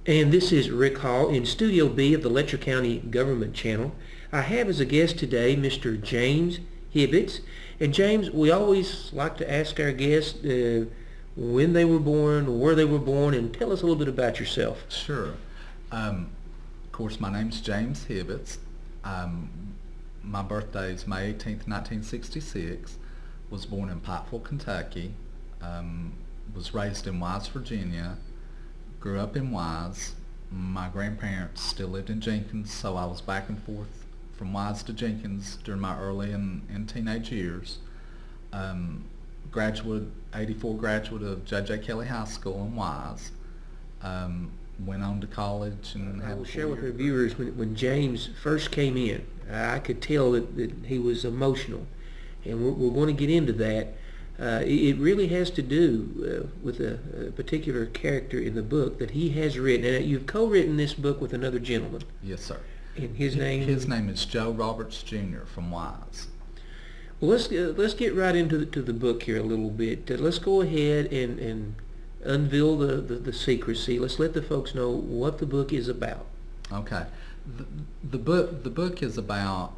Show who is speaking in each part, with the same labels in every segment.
Speaker 1: And this is Rick Hall in Studio B of the Letcher County Government Channel. I have as a guest today Mr. James Hibbitts. And James, we always like to ask our guests when they were born, where they were born, and tell us a little bit about yourself.
Speaker 2: Sure. Of course, my name's James Hibbitts. My birthday is May 18th, 1966. Was born in Pikeville, Kentucky. Was raised in Wise, Virginia. Grew up in Wise. My grandparents still lived in Jenkins, so I was back and forth from Wise to Jenkins during my early and teenage years. 84 graduate of J.J. Kelly High School in Wise. Went on to college and
Speaker 1: I
Speaker 2: had
Speaker 1: will
Speaker 2: a
Speaker 1: share with our
Speaker 2: 4-year
Speaker 1: viewers when James first came in, I could tell that he was emotional. And we're going to get into that. It really has to do with a particular character in the book that he has written. And you've co-written this book with another gentleman.
Speaker 2: Yes, sir.
Speaker 1: And his name?
Speaker 2: His name is Joe Roberts Jr. from Wise.
Speaker 1: Well, let's get right into the book here a little bit. Let's go ahead and unveil the secrecy. Let's let the folks know what the book is about.
Speaker 2: Okay. The book is about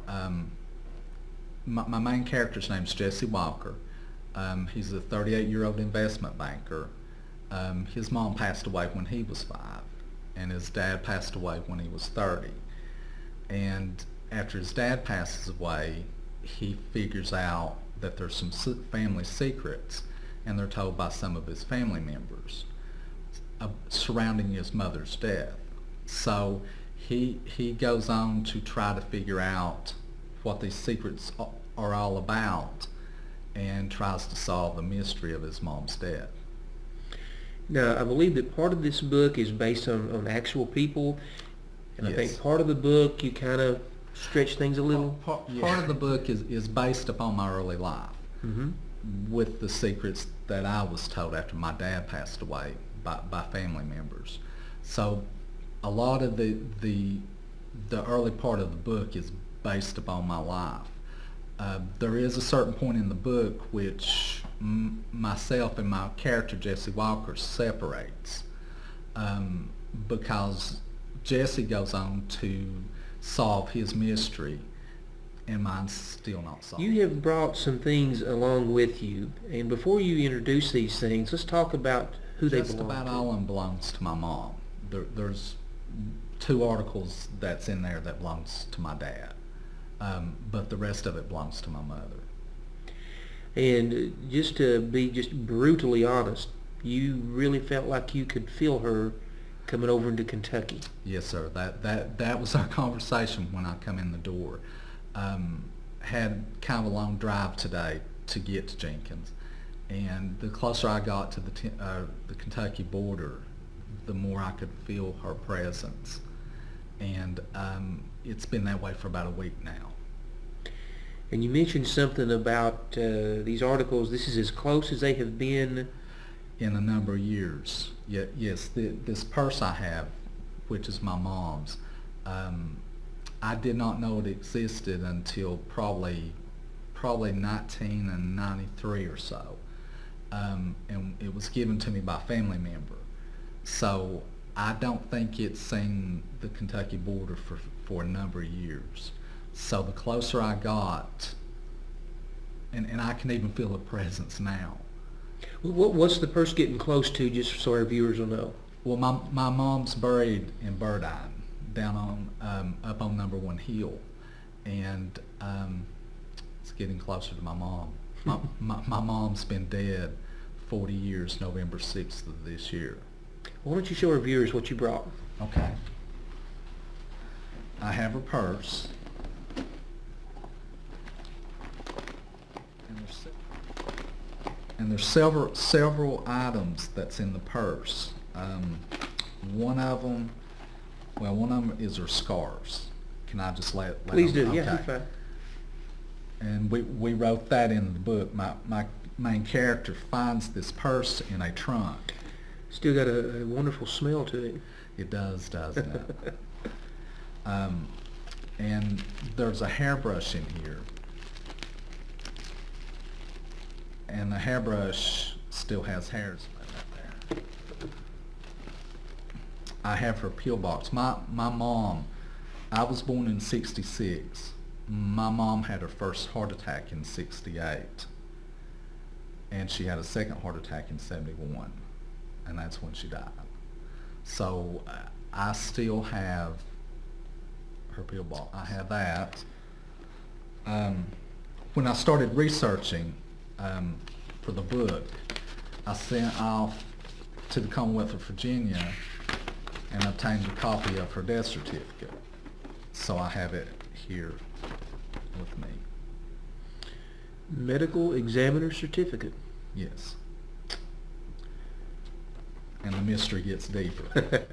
Speaker 2: my main character's name is Jesse Walker. He's a 38-year-old investment banker. His mom passed away when he was 5, and his dad passed away when he was 30. And after his dad passes away, he figures out that there's some family secrets, and they're told by some of his family members surrounding his mother's death. So he goes on to try to figure out what these secrets are all about, and tries to solve the mystery of his mom's death.
Speaker 1: Now, I believe that part of this book is based on actual people, and
Speaker 2: Yes.
Speaker 1: I think part of the book you kind of stretch things a little.
Speaker 2: Part of the book is based upon my early life,
Speaker 1: Mm-hmm.
Speaker 2: with the secrets that I was told after my dad passed away by family members. So a lot of the early part of the book is based upon my life. There is a certain point in the book which myself and my character Jesse Walker separates, because Jesse goes on to solve his mystery, and mine's still not solved.
Speaker 1: You have brought some things along with you, and before you introduce these things, let's talk about who they
Speaker 2: Just
Speaker 1: belong
Speaker 2: about
Speaker 1: to.
Speaker 2: all of them belongs to my mom. There's 2 articles that's in there that belongs to my dad, but the rest of it belongs to my mother.
Speaker 1: And just to be just brutally honest, you really felt like you could feel her coming over into Kentucky.
Speaker 2: Yes, sir. That was our conversation when I come in the door. Had kind of a long drive today to get to Jenkins, and the closer I got to the Kentucky border, the more I could feel her presence. And it's been that way for about a week now.
Speaker 1: And you mentioned something about these articles. This is as close as they have been.
Speaker 2: In a number of years. Yes, this purse I have, which is my mom's, I did not know it existed until probably 1993 or so. And it was given to me by a family member. So I don't think it's seen the Kentucky border for a number of years. So the closer I got, and I can even feel the presence now.
Speaker 1: What's the purse getting close to, just so our viewers will know?
Speaker 2: Well, my mom's buried in Burdine, down on up on number 1 hill, and it's getting closer to my mom. My mom's been dead 40 years, November 6th of this year.
Speaker 1: Why don't you show our viewers what you brought?
Speaker 2: Okay. I have her purse. And there's several items that's in the purse. One of them is her scarves. Can I just let
Speaker 1: Please do.
Speaker 2: them?
Speaker 1: Yeah,
Speaker 2: Okay.
Speaker 1: you're fine.
Speaker 2: And we wrote that in the book. My main character finds this purse in a trunk.
Speaker 1: Still got a wonderful smell to it.
Speaker 2: It does, doesn't it? And there's a hairbrush in here. And the hairbrush still has hairs right there. I have her pill box. My mom, I was born in '66. My mom had her first heart attack in '68, and she had a second heart attack in '71, and that's when she died. So I still have her pill box. I have that. When I started researching for the book, I sent off to the Commonwealth of Virginia and obtained a copy of her death certificate. So I have it here with me.
Speaker 1: Medical examiner certificate.
Speaker 2: Yes. And the mystery gets deeper.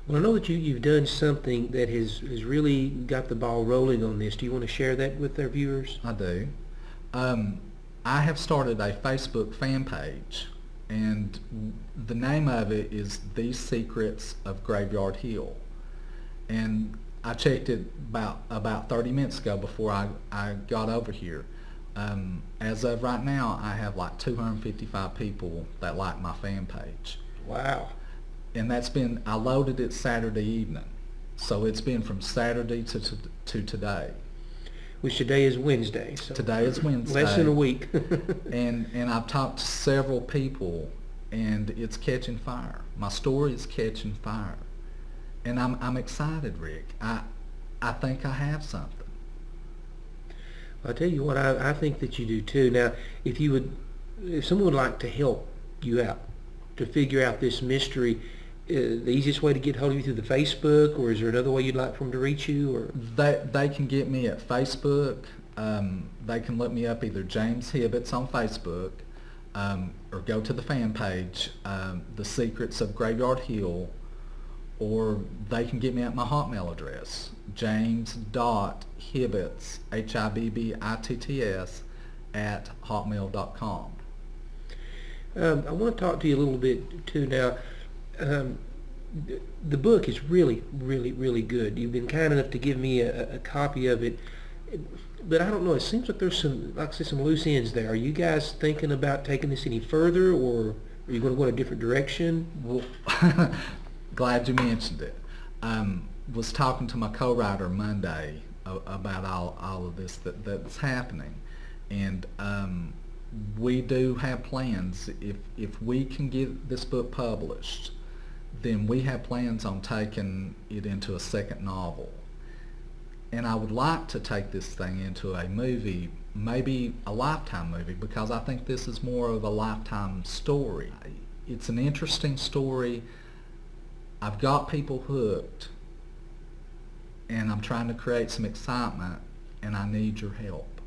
Speaker 1: Well, I know that you've done something that has really got the ball rolling on this. Do you want to share that with our viewers?
Speaker 2: I do. I have started a Facebook fan page, and the name of it is The Secrets of Graveyard Hill. And I checked it about 30 minutes ago before I got over here. As of right now, I have like 255 people that like my fan page.
Speaker 1: Wow.
Speaker 2: And I loaded it Saturday evening. So it's been from Saturday to today.
Speaker 1: Which today is Wednesday. So
Speaker 2: Today is Wednesday.
Speaker 1: less than a week.
Speaker 2: and I've talked to several people, and it's catching fire. My story is catching fire. And I'm excited, Rick. I think I have something.
Speaker 1: I'll tell you what, I think that you do too. Now, if someone would like to help you out to figure out this mystery, the easiest way to get hold of you through the Facebook, or is there another way you'd like for them to reach you? Or
Speaker 2: they can get me at Facebook. They can look me up either James Hibbitts on Facebook, or go to the fan page, The Secrets of Graveyard Hill, or they can get me at my Hotmail address, james.hibbitts, Hibbitts, @hotmail.com.
Speaker 1: I want to talk to you a little bit too now. The book is really, really, really good. You've been kind enough to give me a copy of it, but I don't know. It seems like there's some loose ends there. Are you guys thinking about taking this any further, or are you going to go in a different direction?
Speaker 2: Well, glad you mentioned it. Was talking to my co-writer Monday about all of this that's happening, and we do have plans. If we can get this book published, then we have plans on taking it into a second novel. And I would like to take this thing into a movie, maybe a Lifetime movie, because I think this is more of a Lifetime story. It's an interesting story. I've got people hooked, and I'm trying to create some excitement, and I need your help.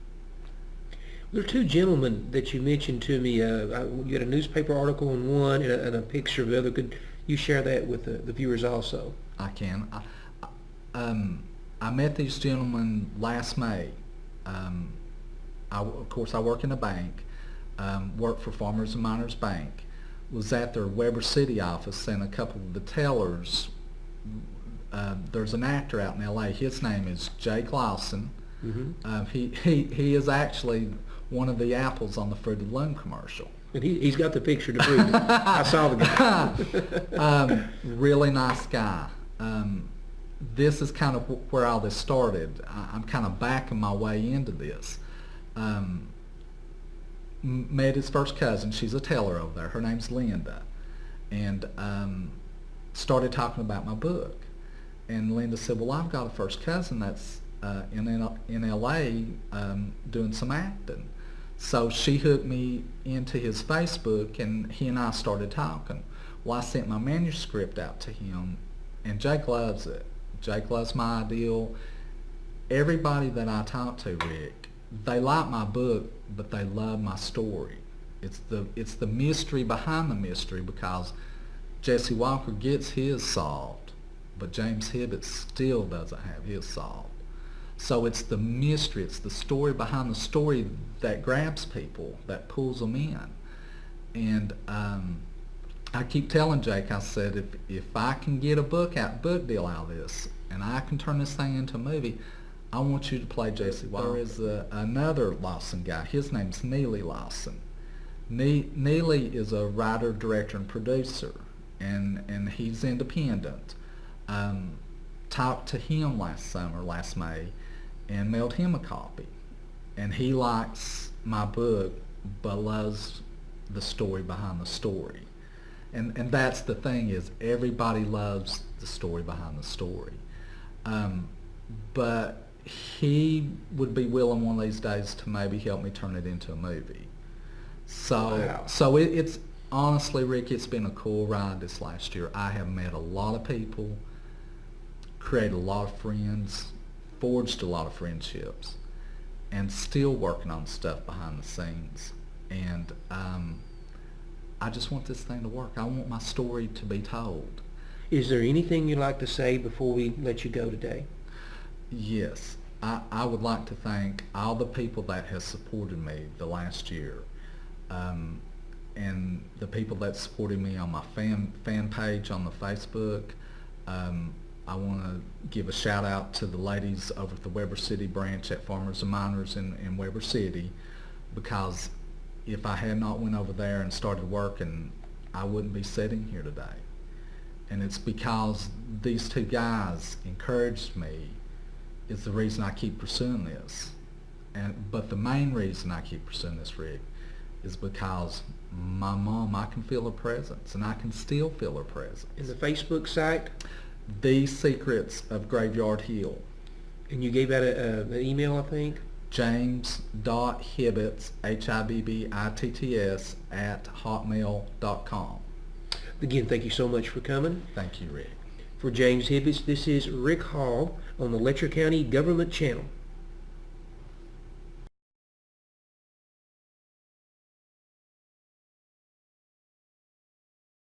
Speaker 1: There are two gentlemen that you mentioned to me. You had a newspaper article on one and a picture of the other. Could you share that with the viewers also?
Speaker 2: I can. I met these gentlemen last May. Of course, I work in a bank, work for Farmers and Miners Bank, was at their Weber City office, and a couple of the tellers, there's an actor out in L.A., his name is Jake Lawson. Mm-hmm. He is actually one of the apples on the Fruit of the Loom commercial.
Speaker 1: And he's got the picture to prove it. I saw the guy.
Speaker 2: Really nice guy. This is kind of where all this started. I'm kind of backing my way into this. Met his first cousin. She's a teller over there. Her name's Linda. And started talking about my book. And Linda said, well, I've got a first cousin that's in L.A. Doing some acting. So she hooked me into his Facebook, and he and I started talking. Well, I sent my manuscript out to him, and Jake loves it. Jake loves my ideal. Everybody that I talk to, Rick, they like my book, but they love my story. It's the mystery behind the mystery, because Jesse Walker gets his solved, but James Hibbitts still doesn't have his solved. So it's the mystery, it's the story behind the story that grabs people, that pulls them in. And I keep telling Jake, I said, if I can get a book deal out of this, and I can turn this thing into a movie, I want you to play Jesse Walker. There is another Lawson guy. His name's Neely Lawson. Neely is a writer, director, and producer. and he's independent. Talked to him last May, and mailed him a copy. And he likes my book, but loves the story behind the story. And that's the thing, is everybody loves the story behind the story. But he would be willing one of these days to maybe help me turn it into a movie. So,
Speaker 1: Wow.
Speaker 2: so it's honestly, Rick, it's been a cool ride this last year. I have met a lot of people, created a lot of friends, forged a lot of friendships, and still working on stuff behind the scenes. And I just want this thing to work. I want my story to be told.
Speaker 1: Is there anything you'd like to say before we let you go today?
Speaker 2: Yes, I would like to thank all the people that has supported me the last year, and the people that supported me on my fan page on the Facebook. I want to give a shout out to the ladies over at the Weber City branch at Farmers and Miners in Weber City, because if I had not went over there and started working, I wouldn't be sitting here today. And it's because these two guys encouraged me is the reason I keep pursuing this. But the main reason I keep pursuing this, Rick, is because my mom, I can feel her presence, and I can still feel her presence.
Speaker 1: In the Facebook site?
Speaker 2: The Secrets of Graveyard Hill.
Speaker 1: And you gave out an email, I think?
Speaker 2: James.Hibbitts, Hibbitts, @hotmail.com.
Speaker 1: Again, thank you so much for coming.
Speaker 2: Thank you, Rick.
Speaker 1: For James Hibbitts, this is Rick Hall on the Letcher County Government Channel.